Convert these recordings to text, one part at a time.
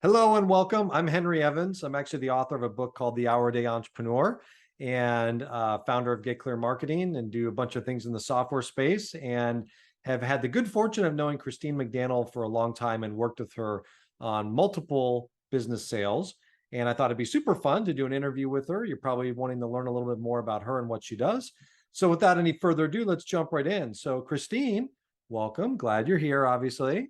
Hello and welcome. I'm Henry Evans. I'm actually the author of a book called The Hour a Day Entrepreneur and founder of Get Clear Marketing and do a bunch of things in the software space and have had the good fortune of knowing Christine McDaniel for a long time and worked with her on multiple business sales. And I thought it'd be super fun to do an interview with her. You're probably wanting to learn a little bit more about her and what she does. So without any further ado, let's jump right in. So Christine, welcome. Glad you're here, obviously.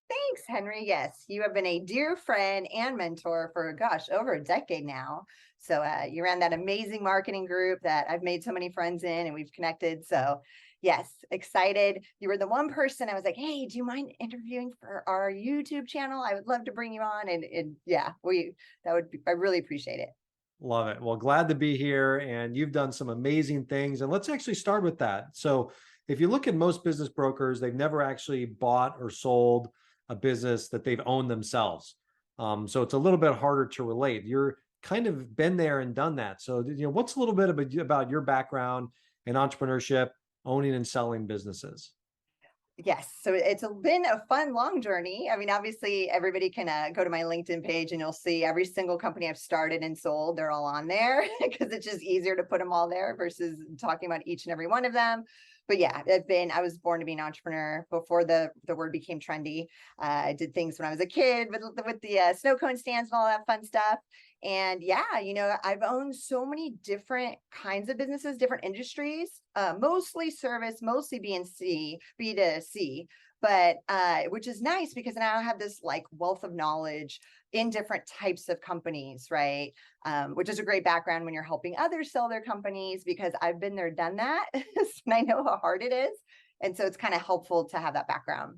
Thanks, Henry. Yes, you have been a dear friend and mentor for, gosh, over a decade now. So you ran that amazing marketing group that I've made so many friends in and we've connected. So, yes, excited. You were the one person I was like, hey, do you mind interviewing for our YouTube channel? I would love to bring you on. And yeah, that would be, I really appreciate it. Love it. Well, glad to be here. And you've done some amazing things. And let's actually start with that. So, if you look at most business brokers, they've never actually bought or sold a business that they've owned themselves. So it's a little bit harder to relate. You're kind of been there and done that. So, what's a little bit about your background in entrepreneurship, owning and selling businesses? Yes. So been a fun, long journey. I mean, obviously, everybody can go to my LinkedIn page and you'll see every single company I've started and sold. They're all on there because it's just easier to put them all there versus talking about each and every one of them. But yeah, I was born to be an entrepreneur before the word became trendy. I did things when I was a kid with the snow cone stands and all that fun stuff. And yeah, I've owned so many different kinds of businesses, different industries, mostly service, mostly B2C, but which is nice because now I have this like wealth of knowledge in different types of companies, right? Which is a great background when you're helping others sell their companies because I've been there, done that, and I know how hard it is. And so it's kind of helpful to have that background.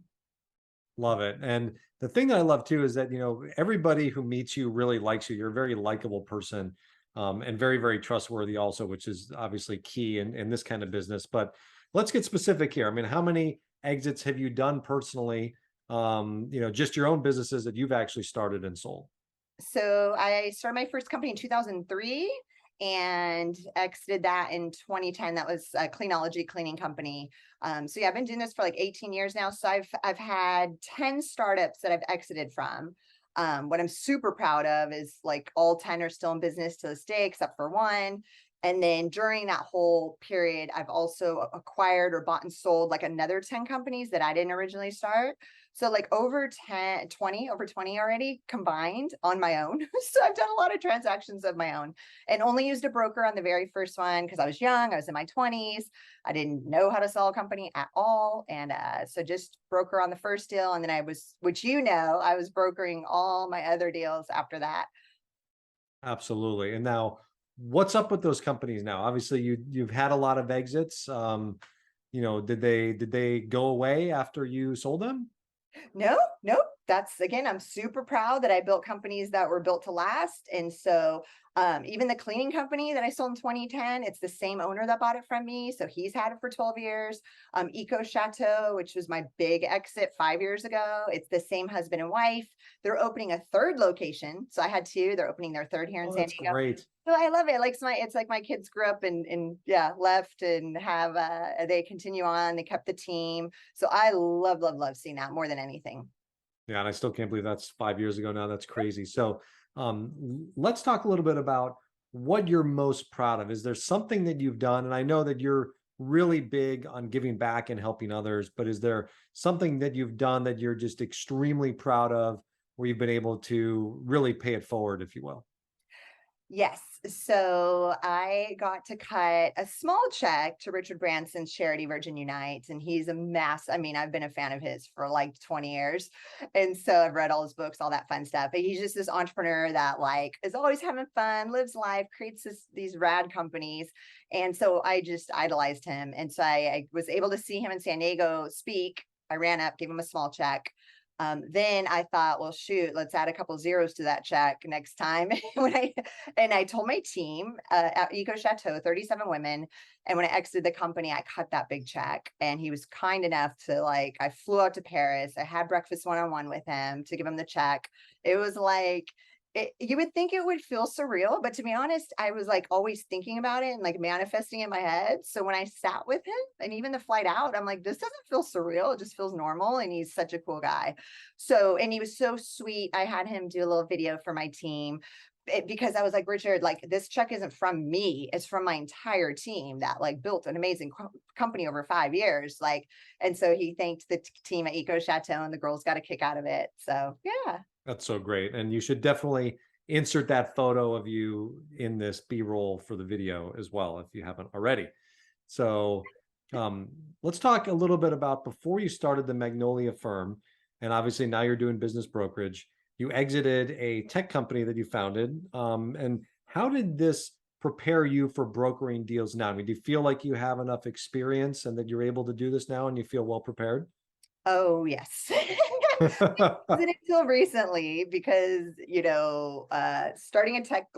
Love it. And the thing that I love too is that, everybody who meets you really likes you. You're a very likable person, and very, very trustworthy also, which is obviously key in this kind of business. But let's get specific here. I mean, how many exits have you done personally? Just your own businesses that you've actually started and sold. So I started my first company in 2003 and exited that in 2010. That was a Cleanology cleaning company. So yeah, I've been doing this for like 18 years now. So I've had 10 startups that I've exited from. What I'm super proud of is like all 10 are still in business to this day, except for one. And then during that whole period, I've also acquired or bought and sold like another 10 companies that I didn't originally start. So like over 20 already combined on my own. So I've done a lot of transactions of my own and only used a broker on the very first one because I was young. I was in my 20s. I didn't know how to sell a company at all. And so just broker on the first deal. And then which I was brokering all my other deals after that. Absolutely. And now, what's up with those companies now? Obviously, you've had a lot of exits. Did they go away after you sold them? No, nope. That's again, I'm super proud that I built companies that were built to last. And so even the cleaning company that I sold in 2010, it's the same owner that bought it from me. So he's had it for 12 years. Eco Chateau, which was my big exit 5 years ago. It's the same husband and wife. They're opening a third location. So I had two. They're opening their third here in Oh, San that's Diego. great. So I love it. Like it's like my kids grew up and yeah, left and have they continue on. They kept the team. So I love seeing that more than anything. Yeah, and I still can't believe that's 5 years ago now. That's crazy. So, let's talk a little bit about what you're most proud of. Is there something that you've done? And I know that you're really big on giving back and helping others, but is there something that you've done that you're just extremely proud of, where you've been able to really pay it forward, if you will? Yes. So I got to cut a small check to Richard Branson's charity Virgin Unites, and he's I mean, I've been a fan of his for like 20 years. And so I've read all his books, all that fun stuff. But he's just this entrepreneur that like is always having fun, lives life, creates these rad companies. And so I just idolized him. And so I was able to see him in San Diego speak. I ran up, gave him a small check. Then I thought, well, shoot, let's add a couple zeros to that check next time. I told my team at Eco Chateau, 37 women, and when I exited the company, I cut that big check. And he was kind enough to like, I flew out to Paris. I had breakfast one on one with him to give him the check. It was like You would think it would feel surreal, but to be honest, I was like always thinking about it and like manifesting in my head. So when I sat with him and even the flight out, I'm like, this doesn't feel surreal. It just feels normal. And he's such a cool guy. So, and he was so sweet. I had him do a little video for my team because I was like, Richard, like this check isn't from me. It's from my entire team that like built an amazing company over 5 years. Like, and so he thanked the team at Eco Chateau and the girls got a kick out of it. So yeah. That's so great. And you should definitely insert that photo of you in this B-roll for the video as well, if you haven't already. So um, let's talk a little bit about before you started the Magnolia Firm, and obviously now you're doing business brokerage. You exited a tech company that you founded. And how did this prepare you for brokering deals now? I mean, do you feel like you have enough experience and that you're able to do this now and you feel well prepared? Oh, yes. Wasn't until recently because, starting a tech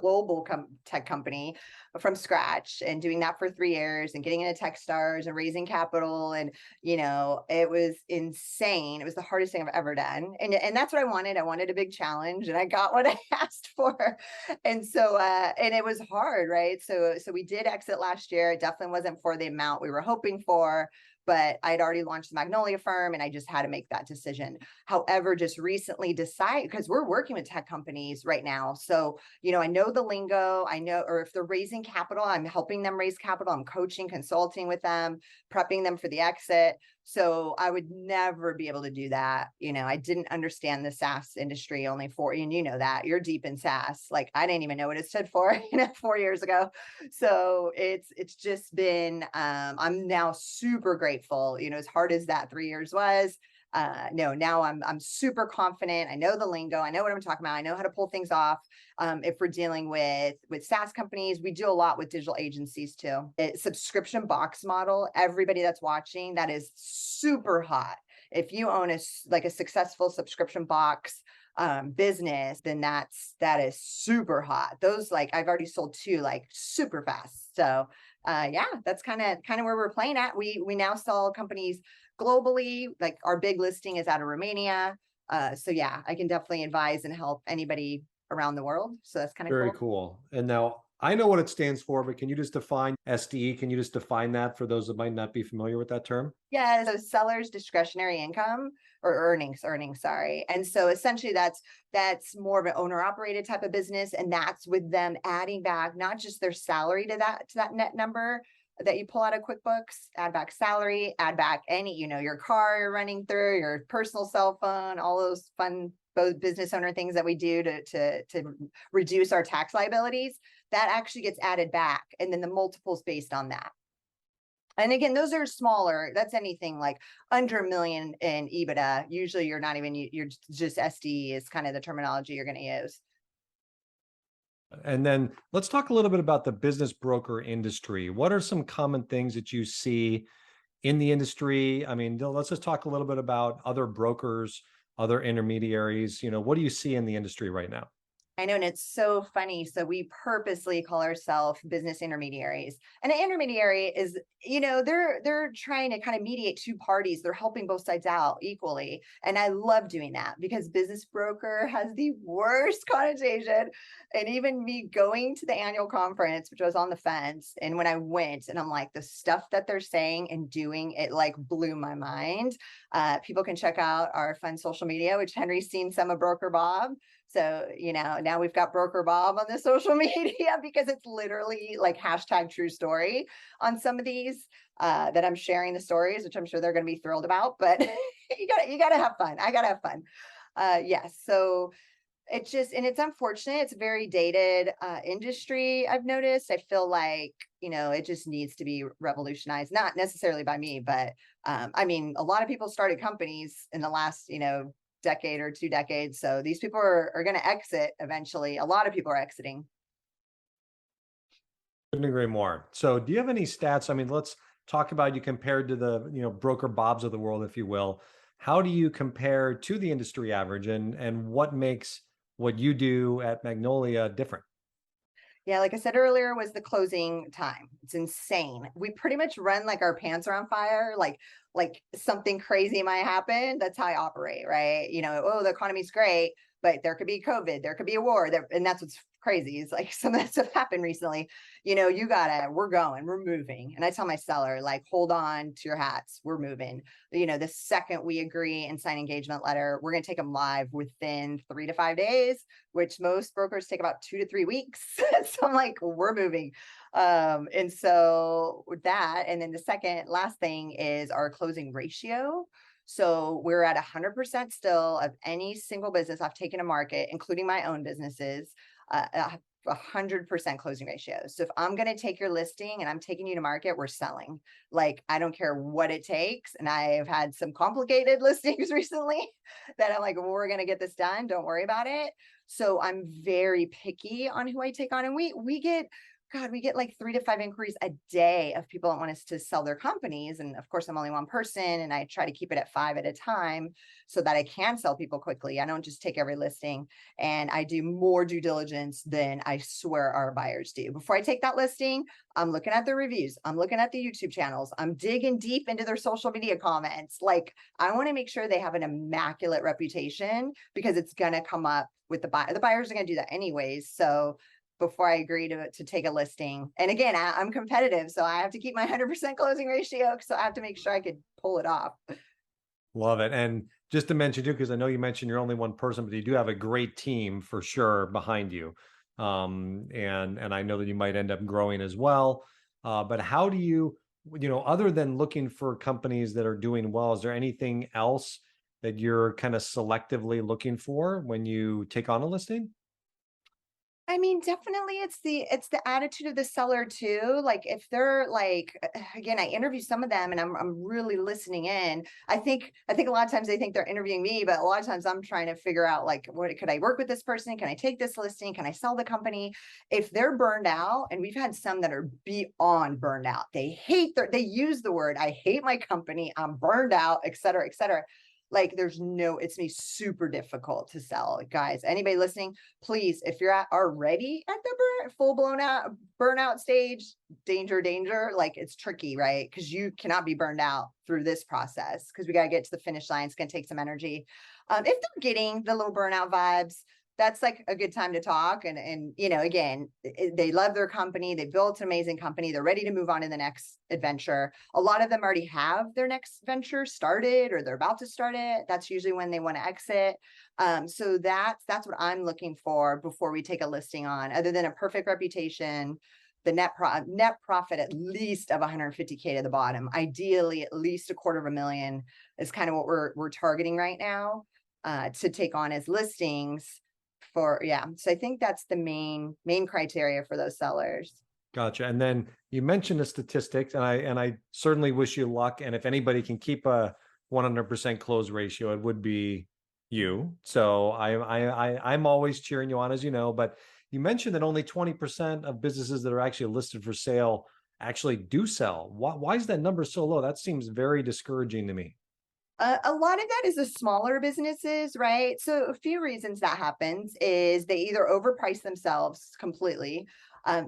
company from scratch and doing that for 3 years and getting into Techstars and raising capital. And, it was insane. It was the hardest thing I've ever done. And that's what I wanted. I wanted a big challenge and I got what I asked for. And so, and it was hard, right? So we did exit last year. It definitely wasn't for the amount we were hoping for, but I'd already launched the Magnolia Firm and I just had to make that decision. However, just recently decide because we're working with tech companies right now. So, I know the lingo, I know, or if they're raising capital, I'm helping them raise capital. I'm coaching, consulting with them, prepping them for the exit. So I would never be able to do that. I didn't understand the SaaS industry only and that you're deep in SaaS. Like I didn't even know what it stood for, 4 years ago. So it's just been, I'm now super grateful, as hard as that 3 years was. No, now I'm super confident. I know the lingo. I know what I'm talking about. I know how to pull things off. If we're dealing with SaaS companies, we do a lot with digital agencies too. Subscription box model. Everybody that's watching, that is super hot. If you own a successful subscription box business, then that is super hot. Those I've already sold two super fast. So yeah, that's kind of where we're playing at. We now sell companies globally. Like our big listing is out of Romania. So yeah, I can definitely advise and help anybody around the world. So that's kind of Very cool. cool. And now I know what it stands for, but can you just define SDE? Can you just define that for those that might not be familiar with that term? Yeah, so sellers discretionary income or earnings, sorry. And so essentially that's more of an owner operated type of business. And that's with them adding back not just their salary to that net number that you pull out of QuickBooks, add back salary, add back any, your car you're running through, your personal cell phone, all those fun both business owner things that we do to reduce our tax liabilities. That actually gets added back. And then the multiples based on that. And again, those are smaller. That's anything like under $1 million in EBITDA. Usually you're not even, you're just SD is kind of the terminology you're going to use. And then let's talk a little bit about the business broker industry. What are some common things that you see in the industry? I mean, let's just talk a little bit about other brokers, other intermediaries. What do you see in the industry right now? I know, and it's so funny. So we purposely call ourselves business intermediaries. And an intermediary is, they're trying to kind of mediate two parties. They're helping both sides out equally. And I love doing that because business broker has the worst connotation. And even me going to the annual conference, which I was on the fence, and when I went and I'm like, the stuff that they're saying and doing, it blew my mind. People can check out our fun social media, which Henry's seen some of Broker Bob. So, now we've got Broker Bob on the social media because it's literally hashtag true story on some of these that I'm sharing the stories, which I'm sure they're going to be thrilled about, but you gotta have fun. I gotta have fun. Yes. So it's unfortunate. It's a very dated industry. I've noticed. I feel like, it just needs to be revolutionized, not necessarily by me, but I mean, a lot of people started companies in the last, decade or 2 decades. So these people are going to exit eventually. A lot of people are exiting. Couldn't agree more. So do you have any stats? I mean, let's talk about you compared to the, broker Bobs of the world, if you will. How do you compare to the industry average and what makes what you do at Magnolia different? Yeah, like I said earlier, was the closing time. It's insane. We pretty much run like our pants are on fire, like something crazy might happen. That's how I operate, right? Oh, the economy's great, but there could be COVID, there could be a war there. And that's what's crazy is like some of that stuff happened recently. We're moving. And I tell my seller, like, hold on to your hats. We're moving. The second we agree and sign engagement letter, we're going to take them live within 3 to 5 days, which most brokers take about 2 to 3 weeks. So I'm like, we're moving. And so with that, and then the second last thing is our closing ratio. So we're at 100% still of any single business I've taken to market, including my own businesses, 100% closing ratio. So if I'm going to take your listing and I'm taking you to market, we're selling. Like, I don't care what it takes. And I have had some complicated listings recently that I'm like, we're going to get this done. Don't worry about it. So I'm very picky on who I take on. And we get like 3 to 5 inquiries a day of people that want us to sell their companies. And of course, I'm only one person and I try to keep it at 5 at a time so that I can sell people quickly. I don't just take every listing, and I do more due diligence than I swear our buyers do. Before I take that listing, I'm looking at their reviews. I'm looking at the YouTube channels. I'm digging deep into their social media comments. Like, I want to make sure they have an immaculate reputation, because it's going to come up with the buyer. The buyers are going to do that anyways. So before I agree to take a listing. And again, I'm competitive, so I have to keep my 100% closing ratio. So I have to make sure I could pull it off. Love it. And just to mention too, because I know you mentioned you're only one person, but you do have a great team for sure behind you. And I know that you might end up growing as well. But how do you, other than looking for companies that are doing well, is there anything else that you're kind of selectively looking for when you take on a listing? I mean, definitely it's the attitude of the seller too. Like, if they're like, again, I interview some of them and I'm really listening in. I think a lot of times they think they're interviewing me, but a lot of times I'm trying to figure out, like, what could I work with this person? Can I take this listing? Can I sell the company? If they're burned out, and we've had some that are beyond burned out. They use the word, I hate my company, I'm burned out, et cetera, et cetera. Like, it's me super difficult to sell. Guys, anybody listening, please, if you're already at the full blown out burnout stage, danger, like, it's tricky, right? Because you cannot be burned out through this process, because we got to get to the finish line. It's going to take some energy. If they're getting the little burnout vibes, that's like a good time to talk. And again, they love their company. They built an amazing company. They're ready to move on to the next adventure. A lot of them already have their next venture started, or they're about to start it. That's usually when they want to exit. So that's what I'm looking for before we take a listing on, other than a perfect reputation, the net profit at least of 150K to the bottom. Ideally, at least $250,000 is kind of what we're targeting right now, to take on as listings. So I think that's the main criteria for those sellers. Gotcha. And then you mentioned the statistics, and I certainly wish you luck. And if anybody can keep a 100% close ratio, it would be you. So I'm always cheering you on, as you know. But you mentioned that only 20% of businesses that are actually listed for sale actually do sell. Why is that number so low? That seems very discouraging to me. A lot of that is the smaller businesses, right? So a few reasons that happens is they either overprice themselves completely.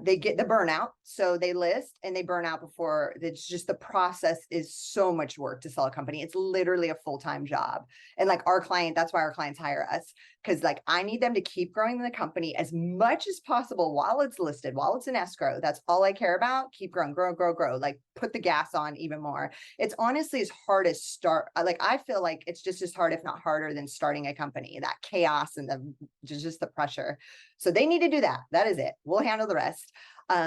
They get the burnout. So they list and they burn out before. It's just, the process is so much work to sell a company. It's literally a full-time job. And like that's why our clients hire us. Because like, I need them to keep growing the company as much as possible while it's listed, while it's in escrow. That's all I care about. Keep growing, grow. Like, put the gas on even more. It's honestly as hard as I feel like it's just as hard, if not harder, than starting a company. That chaos and just the pressure. So they need to do that. That is it. We'll handle the rest.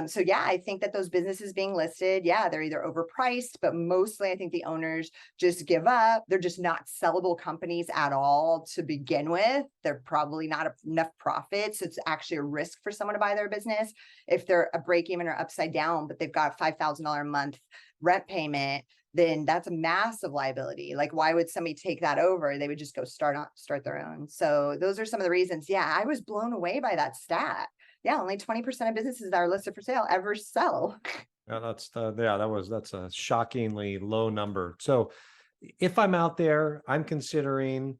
So yeah, I think that those businesses being listed, they're either overpriced, but mostly I think the owners just give up. They're just not sellable companies at all to begin with. They're probably not enough profit. So it's actually a risk for someone to buy their business. If they're a break even or upside down, but they've got $5,000 a month rent payment, then that's a massive liability. Like, why would somebody take that over? They would just go start their own. So those are some of the reasons. Yeah, I was blown away by that stat. Yeah, only 20% of businesses that are listed for sale ever sell. Yeah, that's a shockingly low number. So if I'm out there, I'm considering,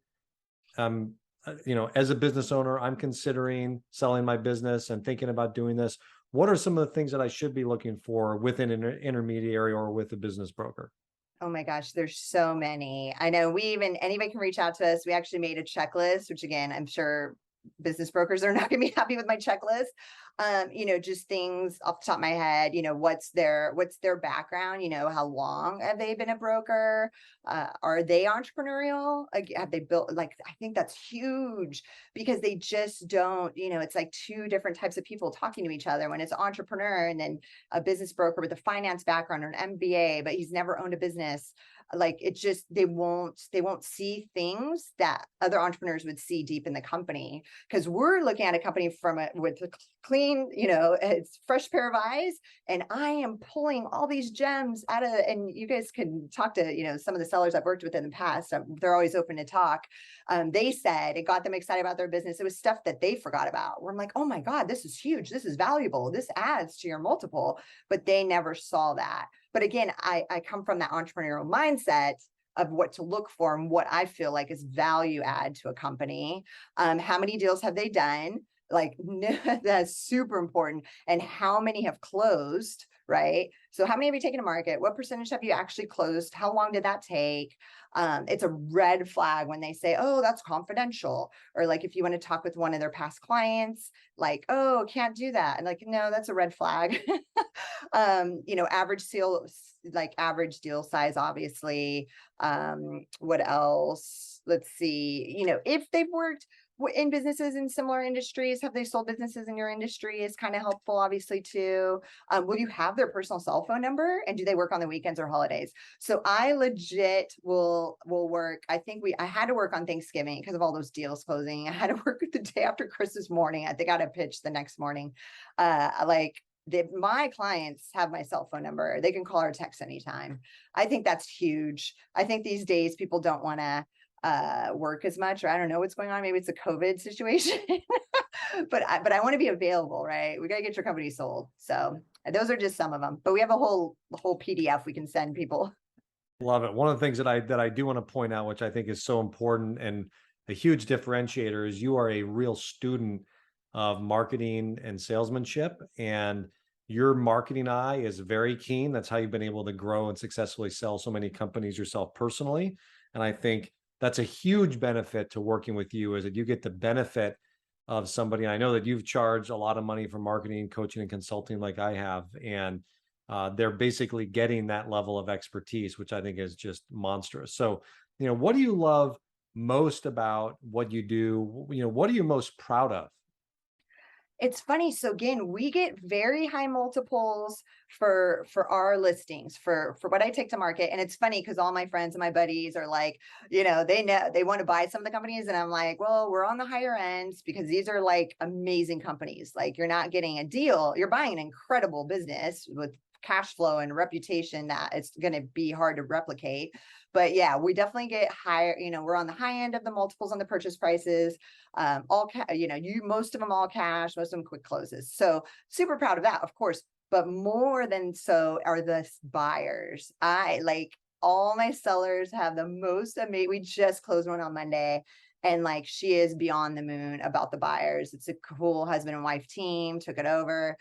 as a business owner, I'm considering selling my business and thinking about doing this. What are some of the things that I should be looking for with an intermediary or with a business broker? Oh my gosh, there's so many. I know anybody can reach out to us. We actually made a checklist, which again, I'm sure business brokers are not going to be happy with my checklist. Just things off the top of my head, what's their background, how long have they been a broker? Are they entrepreneurial? Have they built, like, I think that's huge because they just don't, it's like two different types of people talking to each other when it's entrepreneur and then a business broker with a finance background or an MBA, but he's never owned a business. Like, it just, they won't see things that other entrepreneurs would see deep in the company, because we're looking at a company with a clean, it's fresh pair of eyes, and I am pulling all these gems out of, and you guys can talk to, some of the sellers I've worked with in the past. They're always open to talk. They said it got them excited about their business. It was stuff that they forgot about, where I'm like, oh my God, this is huge. This is valuable. This adds to your multiple, but they never saw that. But again, I come from that entrepreneurial mindset of what to look for and what I feel like is value add to a company. How many deals have they done? Like, that's super important. And how many have closed, right? So how many have you taken to market? What percentage have you actually closed? How long did that take? It's a red flag when they say, oh, that's confidential. Or like, if you want to talk with one of their past clients, like, oh, can't do that. And like, no, that's a red flag. Average deal size, obviously. What else? Let's see, if they've worked in businesses in similar industries, have they sold businesses in your industry is kind of helpful, obviously, too. Will you have their personal cell phone number, and do they work on the weekends or holidays? So I legit will work. I had to work on Thanksgiving because of all those deals closing. I had to work the day after Christmas morning. I think I got a pitch the next morning. My clients have my cell phone number. They can call or text anytime. I think that's huge. I think these days people don't want to work as much, or I don't know what's going on. Maybe it's a COVID situation, but I want to be available, right? We got to get your company sold. So those are just some of them, but we have a whole PDF we can send people. Love it. One of the things that I do want to point out, which I think is so important and a huge differentiator, is you are a real student of marketing and salesmanship, and your marketing eye is very keen. That's how you've been able to grow and successfully sell so many companies yourself personally. And I think that's a huge benefit to working with you, is that you get the benefit of somebody. I know that you've charged a lot of money for marketing, coaching, and consulting like I have, and they're basically getting that level of expertise, which I think is just monstrous. So, what do you love most about what you do? What are you most proud of? It's funny. So again, we get very high multiples for our listings for what I take to market. And it's funny because all my friends and my buddies are like, they know they want to buy some of the companies. And I'm like, well, we're on the higher ends because these are like amazing companies. Like, you're not getting a deal. You're buying an incredible business with cash flow and reputation that it's going to be hard to replicate. But yeah, we definitely get higher, we're on the high end of the multiples on the purchase prices. Most of them all cash, most of them quick closes. So super proud of that, of course. But more than so are the buyers. I like all my sellers have the most amazing. We just closed one on Monday, and like, she is beyond the moon about the buyers. It's a cool husband and wife team, took it over.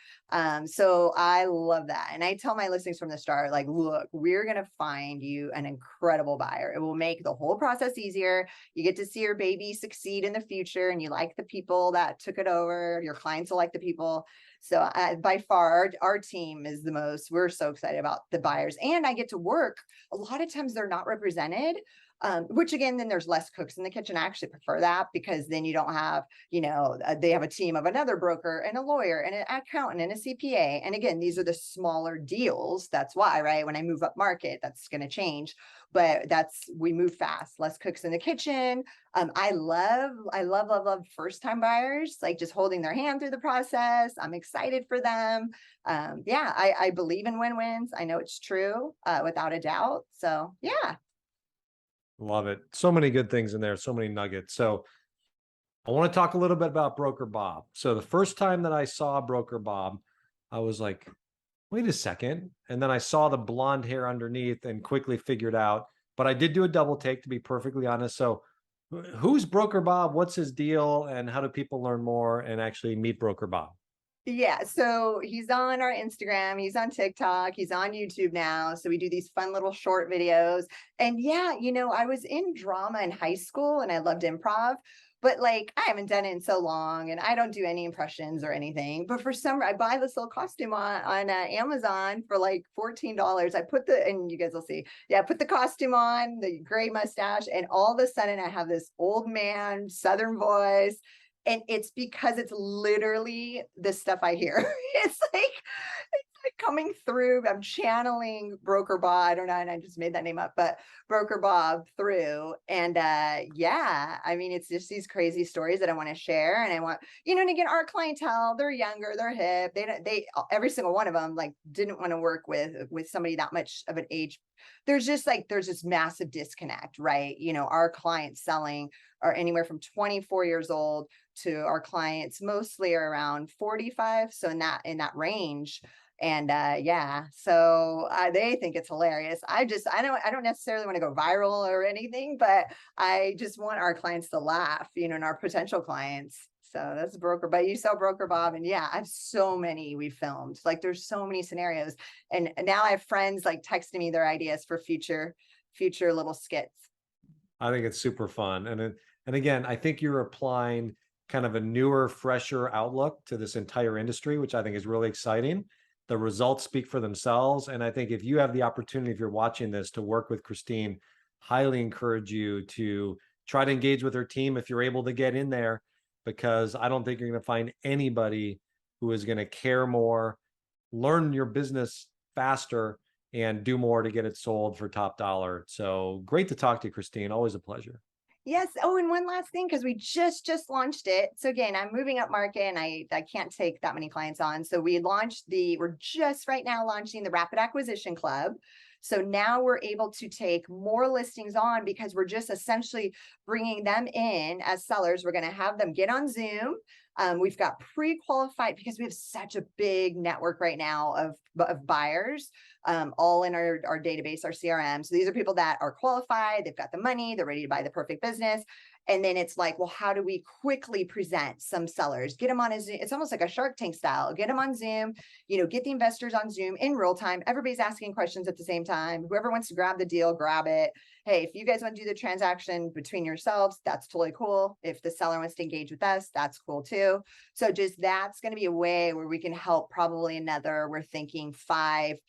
So I love that. And I tell my listings from the start, like, look, we're going to find you an incredible buyer. It will make the whole process easier. You get to see your baby succeed in the future, and you like the people that took it over. Your clients will like the people. So by far, our team is the most, we're so excited about the buyers. And I get to work. A lot of times they're not represented. Which again, then there's less cooks in the kitchen. I actually prefer that, because then you don't have, they have a team of another broker and a lawyer and an accountant and a CPA. And again, these are the smaller deals. That's why, right? When I move up market, that's going to change, but we move fast, less cooks in the kitchen. I love first time buyers, like just holding their hand through the process. I'm excited for them. I believe in win-wins. I know it's true, without a doubt. So yeah. Love it. So many good things in there, so many nuggets. So I want to talk a little bit about Broker Bob. So the first time that I saw Broker Bob, I was like, wait a second. And then I saw the blonde hair underneath and quickly figured out, but I did do a double take, to be perfectly honest. So who's Broker Bob? What's his deal? And how do people learn more and actually meet Broker Bob? Yeah, so he's on our Instagram, he's on TikTok, he's on YouTube now. So we do these fun little short videos. And yeah, I was in drama in high school and I loved improv, but like I haven't done it in so long and I don't do any impressions or anything. But for some, I buy this little costume on Amazon for like $14. And you guys will see, yeah, put the costume on, the gray mustache, and all of a sudden I have this old man Southern voice, and it's because it's literally the stuff I hear. It's like coming through. I'm channeling Broker Bob. I don't know, and I just made that name up, but Broker Bob through. And yeah, I mean, it's just these crazy stories that I want to share. And I want, and again, our clientele, they're younger, they're hip. They every single one of them like didn't want to work with somebody that much of an age. There's this massive disconnect, right? Our clients selling are anywhere from 24 years old to our clients mostly are around 45. So in that range. And yeah, so they think it's hilarious. I don't necessarily want to go viral or anything, but I just want our clients to laugh, and our potential clients. So that's broker, but you sell Broker Bob. And yeah, I have so many we filmed. Like there's so many scenarios. And now I have friends like texting me their ideas for future little skits. I think it's super fun. And again, I think you're applying kind of a newer, fresher outlook to this entire industry, which I think is really exciting. The results speak for themselves. And I think if you have the opportunity, if you're watching this, to work with Christine, highly encourage you to try to engage with her team if you're able to get in there, because I don't think you're going to find anybody who is going to care more, learn your business faster, and do more to get it sold for top dollar. So great to talk to you, Christine. Always a pleasure. Yes. Oh, and one last thing, because we just launched it. So again, I'm moving up market and I can't take that many clients on. So we're just right now launching the Rapid Acquisition Club. So now we're able to take more listings on because we're just essentially bringing them in as sellers. We're going to have them get on Zoom. We've got pre-qualified because we have such a big network right now of buyers, all in our database, our CRM. So these are people that are qualified, they've got the money, they're ready to buy the perfect business. And then it's like, well, how do we quickly present some sellers, get them on a Zoom? It's almost like a Shark Tank style, get them on Zoom, get the investors on Zoom in real time. Everybody's asking questions at the same time. Whoever wants to grab the deal, grab it. Hey, if you guys want to do the transaction between yourselves, that's totally cool. If the seller wants to engage with us, that's cool too. So just that's going to be a way where we can help probably we're thinking five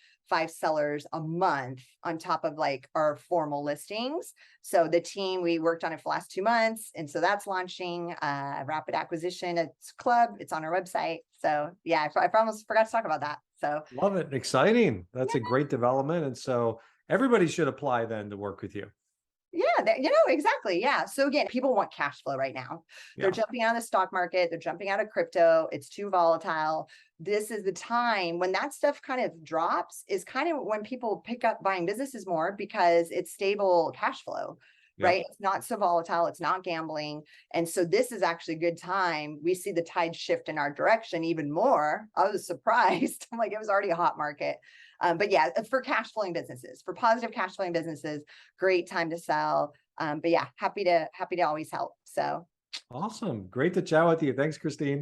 sellers a month on top of like our formal listings. So the team, we worked on it for the last 2 months. And so that's launching Rapid Acquisition. It's club. It's on our website. So yeah, I almost forgot to talk about that. So Love it. Exciting. That's a yeah. great development. And so everybody should apply then to work with you. Yeah, exactly. Yeah. So again, people want cash flow right now. They're Yeah. jumping out of the stock market, they're jumping out of crypto, it's too volatile. This is the time when that stuff kind of drops, is kind of when people pick up buying businesses more because it's stable cash flow, Yep. right? It's not so volatile, it's not gambling. And so this is actually a good time. We see the tide shift in our direction even more. I was surprised. I'm like, it was already a hot market. But yeah, for cash flowing businesses, for positive cash flowing businesses, great time to sell. But yeah, happy to always help. So Awesome. Great to chat with you. Thanks, Christine.